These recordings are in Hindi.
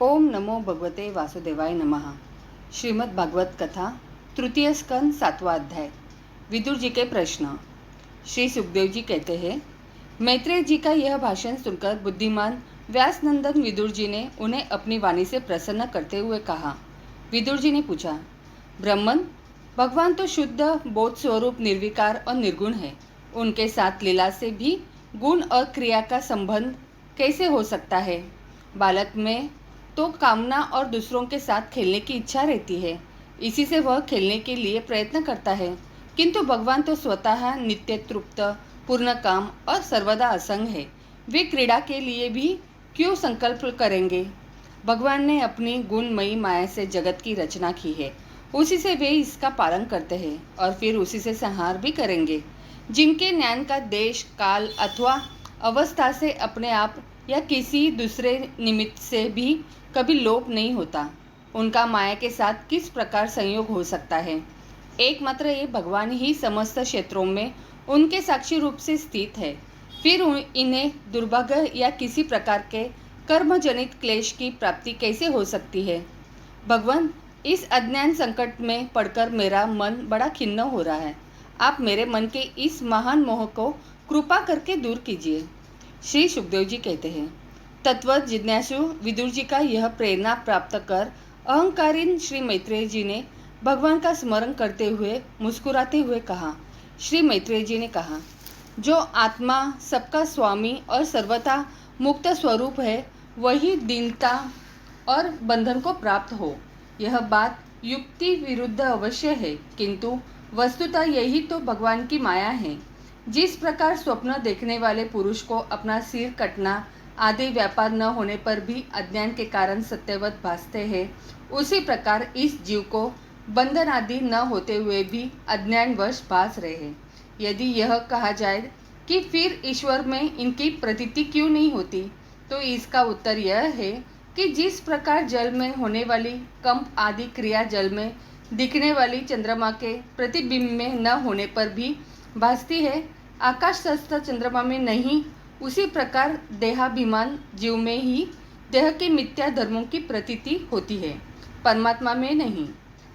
ओम नमो भगवते वासुदेवाय नमः। श्रीमद् भागवत कथा तृतीय स्कंद 7वां अध्याय। विदुर जी के प्रश्न। श्री सुखदेव जी कहते हैं, मैत्रेय जी का यह भाषण सुनकर बुद्धिमान व्यासनंदन विदुर जी ने उन्हें अपनी वाणी से प्रसन्न करते हुए कहा। विदुर जी ने पूछा, ब्रह्मन, भगवान तो शुद्ध बोध स्वरूप निर्विकार और निर्गुण है। उनके साथ लीला से भी गुण और क्रिया का संबंध कैसे हो सकता है? बालक में तो कामना और दूसरों के साथ खेलने की इच्छा रहती है, इसी से वह खेलने के लिए प्रयत्न करता है। किंतु भगवान तो स्वतः नित्य तृप्त, पूर्ण काम और सर्वदा असंग है। वे क्रीड़ा के लिए भी क्यों संकल्प करेंगे? भगवान ने अपनी गुणमयी माया से जगत की रचना की है, उसी से वे इसका पालन करते हैं और फिर उसी से संहार भी करेंगे। जिनके ज्ञान का देश, काल अथवा अवस्था से अपने आप या किसी दूसरे निमित्त से भी कभी लोप नहीं होता, उनका माया के साथ किस प्रकार संयोग हो सकता है? एकमात्र ये भगवान ही समस्त क्षेत्रों में उनके साक्षी रूप से स्थित है। फिर इन्हें दुर्भाग्य या किसी प्रकार के कर्मजनित क्लेश की प्राप्ति कैसे हो सकती है? भगवान, इस अज्ञान संकट में पड़कर मेरा मन बड़ा खिन्न हो रहा है। आप मेरे मन के इस महान मोह को कृपा करके दूर कीजिए। श्री सुखदेव जी कहते हैं, तत्व जिज्ञासु विदुर जी का यह प्रेरणा प्राप्त कर अहंकारीन श्री मैत्रेय जी ने भगवान का स्मरण करते हुए मुस्कुराते हुए कहा। श्री मैत्रेय जी ने कहा, जो आत्मा सबका स्वामी और सर्वथा मुक्त स्वरूप है, वही दीनता और बंधन को प्राप्त हो। यह बात युक्ति विरुद्ध अवश्य है, किंतु वस्तुतः यही तो भगवान की माया है। जिस प्रकार स्वप्न देखने वाले पुरुष को अपना सिर कटना आदि व्यापार न होने पर भी अज्ञान के कारण सत्यवत भासते हैं, उसी प्रकार इस जीव को बंधन आदि न होते हुए भी अज्ञानवश भास रहे हैं। यदि यह कहा जाए कि फिर ईश्वर में इनकी प्रतीति क्यों नहीं होती, तो इसका उत्तर यह है कि जिस प्रकार जल में होने वाली कंप आदि क्रिया जल में दिखने वाली चंद्रमा के प्रतिबिंब में न होने पर भी भासती है, आकाशस्थ चंद्रमा में नहीं, उसी प्रकार देहाभिमान जीव में ही देह के मिथ्या धर्मों की प्रतीति होती है, परमात्मा में नहीं।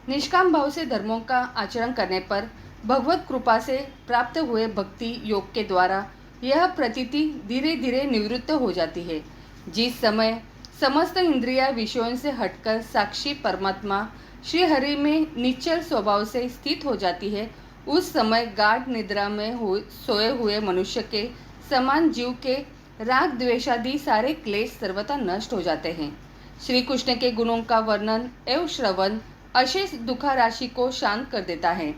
निष्काम भाव से धर्मों का आचरण करने पर भगवत कृपा से प्राप्त हुए भक्ति योग के द्वारा यह प्रतीति धीरे धीरे निवृत्त हो जाती है। जिस समय समस्त इंद्रिया विषयों से हटकर साक्षी परमात्मा श्री हरि में निश्चल स्वभाव से स्थित हो जाती है, उस समय गाढ़ निद्रा में सोए हुए मनुष्य के समान जीव के राग द्वेषादि सारे क्लेश सर्वथा नष्ट हो जाते हैं। श्री कृष्ण के गुणों का वर्णन एवं श्रवण अशेष दुखा राशि को शांत कर देता है।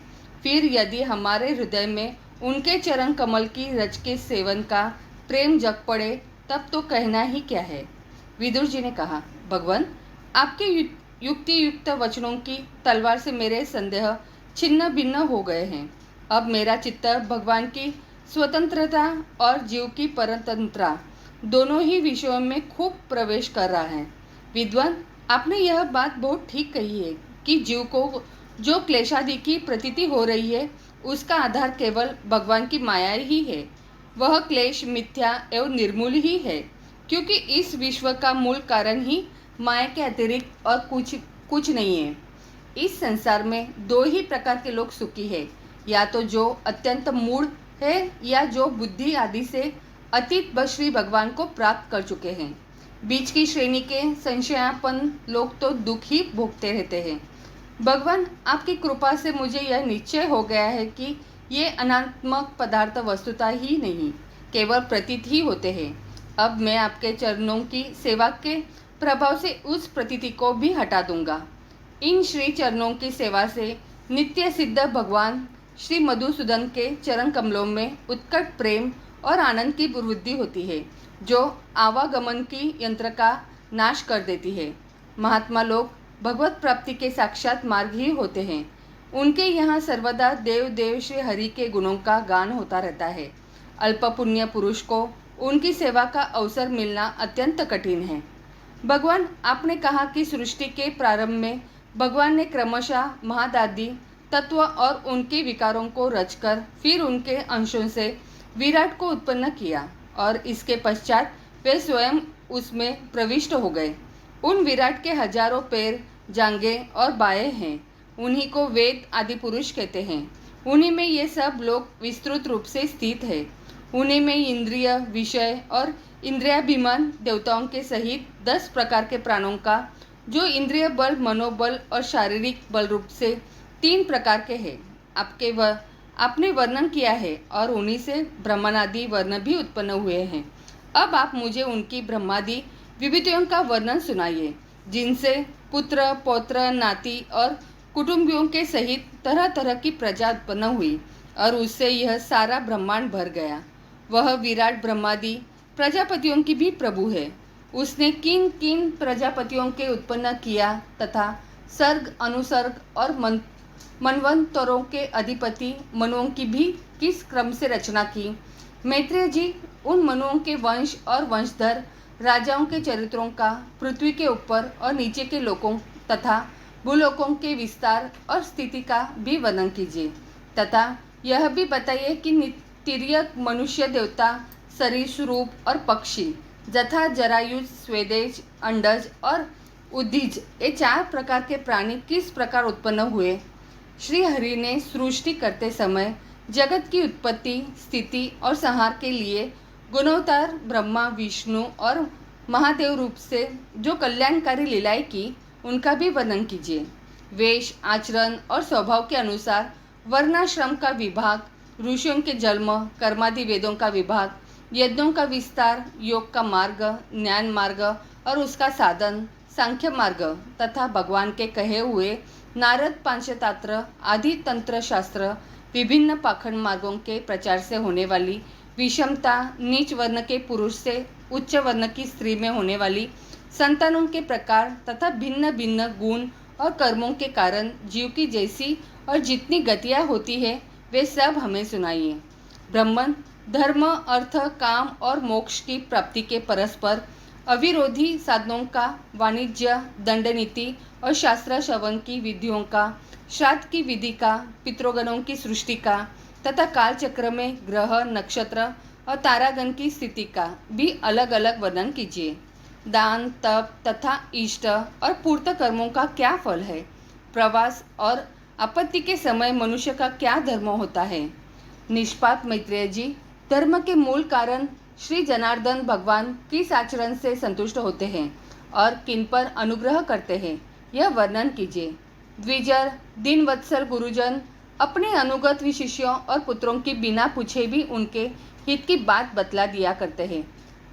फिर यदि हमारे हृदय में उनके चरण कमल की रज के सेवन का प्रेम जग पड़े, तब तो कहना ही क्या है। विदुर जी ने कहा, भगवान, आपके युक्ति युक्त वचनों की तलवार से मेरे संदेह छिन्न भिन्न हो गए हैं। अब मेरा चित्त भगवान की स्वतंत्रता और जीव की परतंत्रता दोनों ही विषयों में खूब प्रवेश कर रहा है। विद्वान, आपने यह बात बहुत ठीक कही है कि जीव को जो क्लेशादि की प्रतीति हो रही है, उसका आधार केवल भगवान की माया ही है। वह क्लेश मिथ्या एवं निर्मूल ही है, क्योंकि इस विश्व का मूल कारण ही माया के अतिरिक्त और कुछ नहीं है। इस संसार में दो ही प्रकार के लोग सुखी है, या तो जो अत्यंत मूढ़ है या जो बुद्धि आदि से अतीत श्री भगवान को प्राप्त कर चुके हैं। बीच की श्रेणी के संशयापन लोग तो दुख ही भोगते रहते हैं। भगवान, आपकी कृपा से मुझे यह निश्चय हो गया है कि ये अनात्मक पदार्थ वस्तुतः ही नहीं, केवल प्रतीत ही होते हैं। अब मैं आपके चरणों की सेवा के प्रभाव से उस प्रतीति को भी हटा दूंगा। इन श्री चरणों की सेवा से नित्य सिद्ध भगवान श्री मधुसूदन के चरण कमलों में उत्कट प्रेम और आनंद की वृद्धि होती है, जो आवागमन की यंत्र का नाश कर देती है। महात्मा लोग भगवत प्राप्ति के साक्षात मार्ग ही होते हैं। उनके यहाँ सर्वदा देव देव श्री हरि के गुणों का गान होता रहता है। अल्प पुण्य पुरुष को उनकी सेवा का अवसर मिलना अत्यंत कठिन है। भगवान, आपने कहा कि सृष्टि के प्रारंभ में भगवान ने क्रमशः महादादि तत्व और उनके विकारों को रचकर फिर उनके अंशों से विराट को उत्पन्न किया और इसके पश्चात वे स्वयं उसमें प्रविष्ट हो गए। उन विराट के हजारों पैर, जांघें और बाहें हैं। उन्हीं को वेद आदि पुरुष कहते हैं। उन्हीं में ये सब लोग विस्तृत रूप से स्थित है। उन्हीं में इंद्रिय, विषय और इंद्रियाभिमान देवताओं के सहित 10 प्रकार के प्राणों का, जो इंद्रिय बल, मनोबल और शारीरिक बल रूप से 3 प्रकार के हैं, आपने वर्णन किया है और उन्हीं से ब्रह्मादि वर्ण भी उत्पन्न हुए हैं। अब आप मुझे उनकी ब्रह्मादि विभूतियों का वर्णन सुनाइए, जिनसे पुत्र, पौत्र, नाती और कुटुंबियों के सहित तरह तरह की प्रजा उत्पन्न हुई और उससे यह सारा ब्रह्मांड भर गया। वह विराट ब्रह्मादि प्रजापतियों की भी प्रभु है। उसने किन किन प्रजापतियों के उत्पन्न किया तथा सर्ग, अनुसर्ग और मनवंतरों के अधिपति मनुओं की भी किस क्रम से रचना की। मैत्रेय जी, उन मनुओं के वंश और वंशधर राजाओं के चरित्रों का, पृथ्वी के ऊपर और नीचे के लोकों तथा भूलोकों के विस्तार और स्थिति का भी वर्णन कीजिए तथा यह भी बताइए कि तिर्यक, मनुष्य, देवता, सरीसृप और पक्षी जथा जरायुज, स्वेदेज, अंडज और उद्भिज, ये 4 प्रकार के प्राणी किस प्रकार उत्पन्न हुए। श्री हरि ने सृष्टि करते समय जगत की उत्पत्ति, स्थिति और संहार के लिए गुणोत्तर ब्रह्मा, विष्णु और महादेव रूप से जो कल्याणकारी लीलाएं की, उनका भी वर्णन कीजिए। वेश, आचरण और स्वभाव के अनुसार वर्णाश्रम का विभाग, ऋषियों के जन्म, कर्मादि वेदों का विभाग, यज्ञों का विस्तार, योग का मार्ग, ज्ञान मार्ग और उसका साधन, सांख्य मार्ग तथा भगवान के कहे हुए नारद पांचतंत्र आदि तंत्र शास्त्र, विभिन्न पाखंड मार्गों के प्रचार से होने वाली विषमता, नीच वर्ण के पुरुष से उच्च वर्ण की स्त्री में होने वाली संतानों के प्रकार तथा भिन्न भिन्न गुण और कर्मों के कारण जीव की जैसी और जितनी गतियाँ होती है, वे सब हमें सुनाइए। ब्रह्मन, धर्म, अर्थ, काम और मोक्ष की प्राप्ति के परस्पर अविरोधी साधनों का, वाणिज्य, दंड नीति और शास्त्र श्रवण की विधियों का, श्राद्ध की विधि का, पितृगणों की सृष्टि का तथा काल चक्र में ग्रह, नक्षत्र और तारागण की स्थिति का भी अलग अलग वर्णन कीजिए। दान, तप तथा इष्ट और पूर्त कर्मों का क्या फल है। प्रवास और आपत्ति के समय मनुष्य का क्या धर्म होता है। निष्पाप मैत्रेय जी, धर्म के मूल कारण श्री जनार्दन भगवान किस आचरण से संतुष्ट होते हैं और किन पर अनुग्रह करते हैं, यह वर्णन कीजिए। द्विजर, दीनवत्सल गुरुजन अपने अनुगत शिष्यों और पुत्रों की बिना पूछे भी उनके हित की बात बतला दिया करते हैं।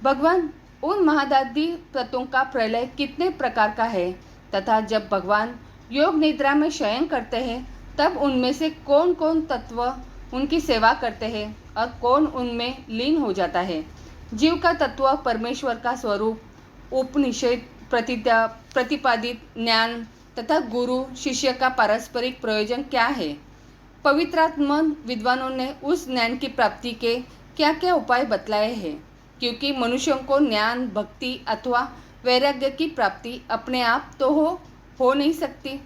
भगवान, उन महादादी तत्वों का प्रलय कितने प्रकार का है तथा जब भगवान योग निद्रा में शयन करते हैं, तब उनमें से कौन कौन तत्व उनकी सेवा करते हैं और कौन उनमें लीन हो जाता है। जीव का तत्व, परमेश्वर का स्वरूप, उपनिषद प्रतिपादित ज्ञान तथा गुरु शिष्य का पारस्परिक प्रयोजन क्या है। पवित्रात्मा विद्वानों ने उस ज्ञान की प्राप्ति के क्या क्या उपाय बतलाए हैं, क्योंकि मनुष्यों को ज्ञान, भक्ति अथवा वैराग्य की प्राप्ति अपने आप तो हो नहीं सकती।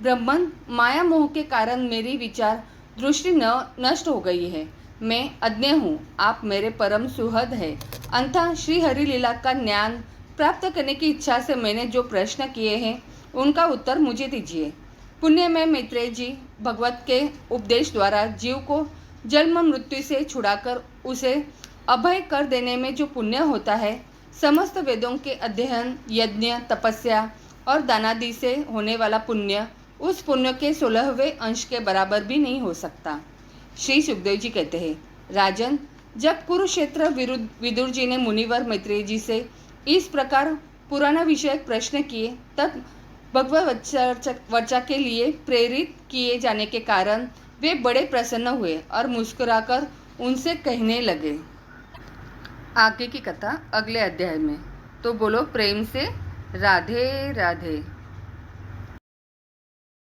ब्रह्मन, माया मोह के कारण मेरी विचार दृष्टि नष्ट हो गई है। मैं अज्ञ हूँ, आप मेरे परम सुहृद है। अंततः श्री हरि लीला का ज्ञान प्राप्त करने की इच्छा से मैंने जो प्रश्न किए हैं, उनका उत्तर मुझे दीजिए। पुण्य में मैत्रेय जी, भगवत के उपदेश द्वारा जीव को जन्म मृत्यु से छुड़ाकर उसे अभय कर देने में जो पुण्य होता है, समस्त वेदों के अध्ययन, यज्ञ, तपस्या और दानादि से होने वाला पुण्य उस पुण्य के 16वें अंश के बराबर भी नहीं हो सकता। श्री सुखदेव जी कहते हैं, राजन, जब कुरुक्षेत्र विदुर जी ने मुनिवर मैत्रेय जी से इस प्रकार पुराना विषयक प्रश्न किए, तब भगवत वर्चा के लिए प्रेरित किए जाने के कारण वे बड़े प्रसन्न हुए और मुस्कुराकर उनसे कहने लगे। आगे की कथा अगले अध्याय में। तो बोलो प्रेम से राधे राधे।